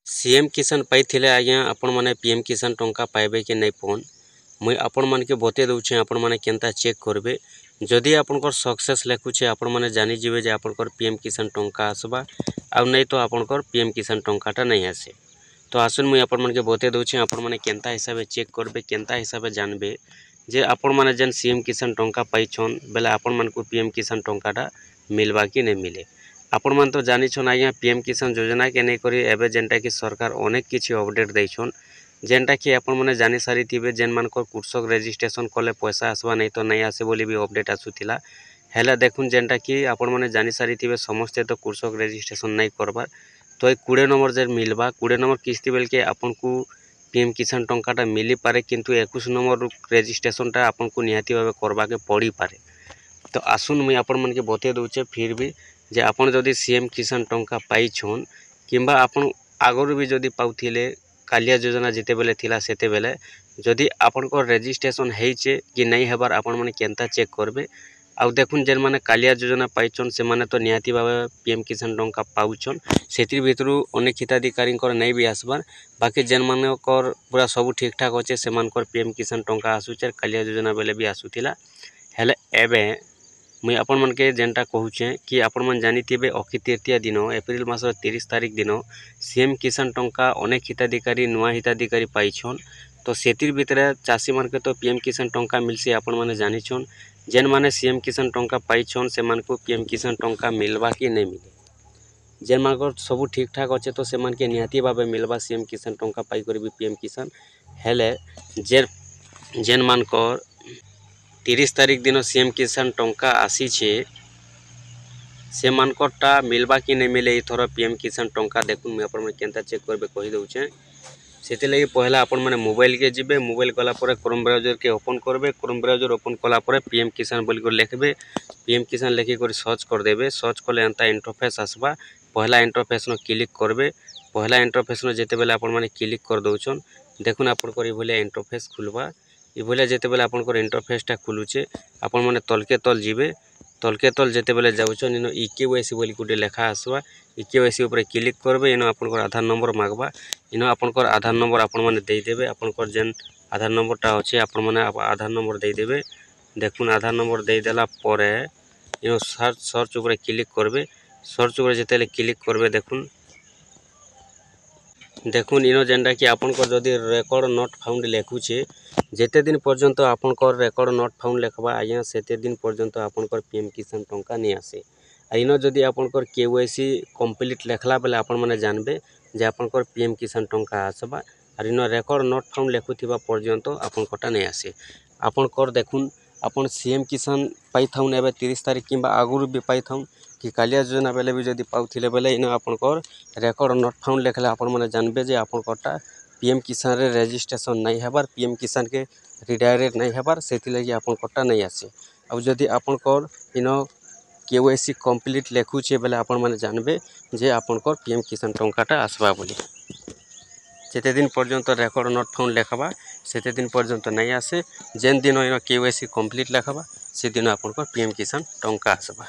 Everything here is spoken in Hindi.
सीएम किसान पाइथिले आज्ञा आपण माने पीएम किसान टंका पाइबे कि नहीं फोन मुई आपण मान के बते दउछे आपण माने केनता चेक करबे जदि आपनकर सक्सेस लेखुछे आपण माने जानि जिवे जे आपनकर पीएम किसान टंका आसबा आ नहीं तो आपनकर पीएम किसान टंकाटा नहीं आसे। तो आसुन मुई आपण मान के बते दउछे आपण माने केनता हिसाबे चेक करबे केनता हिसाबे जानबे जे आपण माने जेन सीएम किसान टंका पाइछन बेले आपण मान को पीएम किसान टंकाटा मिलबा कि नहीं मिले। आपण मान तो जानी छन आज्ञा पीएम किसान योजना के नहीं करी एबे जेनटा कि सरकार अनेक किछि अपडेट दैछन जेनटा कि आपण माने जानि सारी थिबे जेन मान को कृषक रजिस्ट्रेशन कले पैसा आसबा नहीं तो नहीं आसे बोली भी अपडेट आसुथिला हेले देखुन जेनटा कि आपण माने जानि सारी थिबे समस्ते तो कृषक रजिस्ट्रेशन नहीं करबार तो 20 नंबर जे मिलबा 20 नंबर किस्ती बेल के आपण को पीएम किसान टंकाटा मिली पारे किंतु 21 नंबर रजिस्ट्रेशनटा आपण को निहाती भाबे करबा के पड़ी पारे। तो आसुन मुई आपण मन के बते दउछे फिर भी जे आपण जदि सीएम किसान टंका पाइछन किंबा आपण आगरु भी जदि पाउथिले कालिया योजना जिते बेले थिला सेते बेले जदि आपण को रजिस्ट्रेशन हेइचे कि नहीं हेबार आपण माने केनता चेक करबे आउ देखुन जेन माने कालिया योजना पाइछन से माने तो निहाती भाबे पीएम किसान टंका पाउछन सेतिर भितरु अनेक हिताधिकारी नहीं भी आसबार बाकी जेन माने कर पूरा सब ठीक ठाक अच्छे से मानकर पीएम किसान टंका आसुचे कालिया योजना बेले भी आसुथिला हेले एबे मुई आपण मन के जेनटा कहूचे कि आपण मन जानिथिबे अक्षय तृतीया दिन एप्रिल मासर 30 तारिख दिन सीएम किसान टंका अनेक हिताधिकारी नुआ हिताधिकारी पाइछन तो सेतिर भितरे चाषी मान के तो पीएम किसान टंका मिलसी आपण माने जानिछन जेन माने सीएम किसान टंका पाइछन से मान को पीएम किसान टंका मिलबा कि नहीं मिले जेन मान को सब ठीक ठाक अच्छे तो से मान के निहाती भाबे मिलबा सीएम किसान टंका पाई करबी पीएम किसान हेले जेन मान को 30 तारिख दिन सीएम किसान टंका आसीछे से मानकटा मिलबा कि नहीं मिले इथर पीएम किसान टंका देखुन मुई आपण केनता चेक करबे कहि दउछे सेति लगी पहला आपण माने मोबाइल के जिबे मोबाइल कला परे क्रोम ब्राउजर के ओपन करबे क्रोम ब्राउजर ओपन कला परे पीएम किसान बोली कर लिखबे पीएम किसान लिखि कर सर्च कर देबे सर्च कले एंता इंटरफेस आसबा पहला इंटरफेस न क्लिक करबे पहला इंटरफेस न जेते बेले आपण माने क्लिक कर दउछन देखुन आपण कर भले इंटरफेस खुलबा ये भले जेते बेले आपण कर इंटरफेसटा खुलुचे आपण माने तलके तल जिबे तलके तल जेते बेले जाउछन इनो इकेवाईसी बोली गुटे लेखा आसबा इकेवाईसी ऊपर क्लिक करबे इनो आपण आधार नंबर मागबा इनो आपण आधार नंबर आपण माने दे देबे आपण जेन आधार नंबरटा अछि आपण माने आधार नंबर दे देबे देखुन आधार नंबर दे देला परे इनो सर्च ऊपर क्लिक करबे सर्च ऊपर जेते क्लिक करबे देखुन इनो जेनटा कि आपनकर जदि रेकर्ड नॉट फाउंड लेखुचे जेते दिन पर्यंत आपनकर रेकर्ड नॉट फाउंड लेखबा आज्ञा सेते दिन पर्यंत आपनकर पीएम किसान टंका नहीं आसे इनो जदि आपनकर केवाईसी कंप्लीट लेखला बेले आपण माने जानबे जे आपनकर पीएम किसान टंका आसबा और इनो रेकर्ड नॉट फाउंड लेखुथिबा पर्यंत आपनकटा नहीं आसे आपनकर देखुन आपण सीएम किसान पाई थाउन एबे 30 तारिख किंबा आगुरु भी पाई थाउन कि कालिया योजना बेले भी जदि पाउथिले बेले इनो आपनकर रेकर्ड नॉट फाउंड लेखले आपण माने जानबे जे आपनकटा पीएम किसान रे रजिस्ट्रेशन नहीं हेबार पीएम किसान के रिडायरेक्ट नहीं हेबार सेति लगी आपनकटा नहीं आसे आ जदि आपनकर इनो केवाईसी कंप्लीट लेखुचे बेले आपण माने जानबे जे आपनकर पीएम किसान टंकाटा आसबा बोली जेते दिन पर्यंत रेकर्ड नॉट फाउंड लेखबा सेते दिन पर्यंत नहीं आसे जेन दिन इनो केवाईसी कंप्लीट लेखबा से दिन आपनकर पीएम किसान टंका आसबा।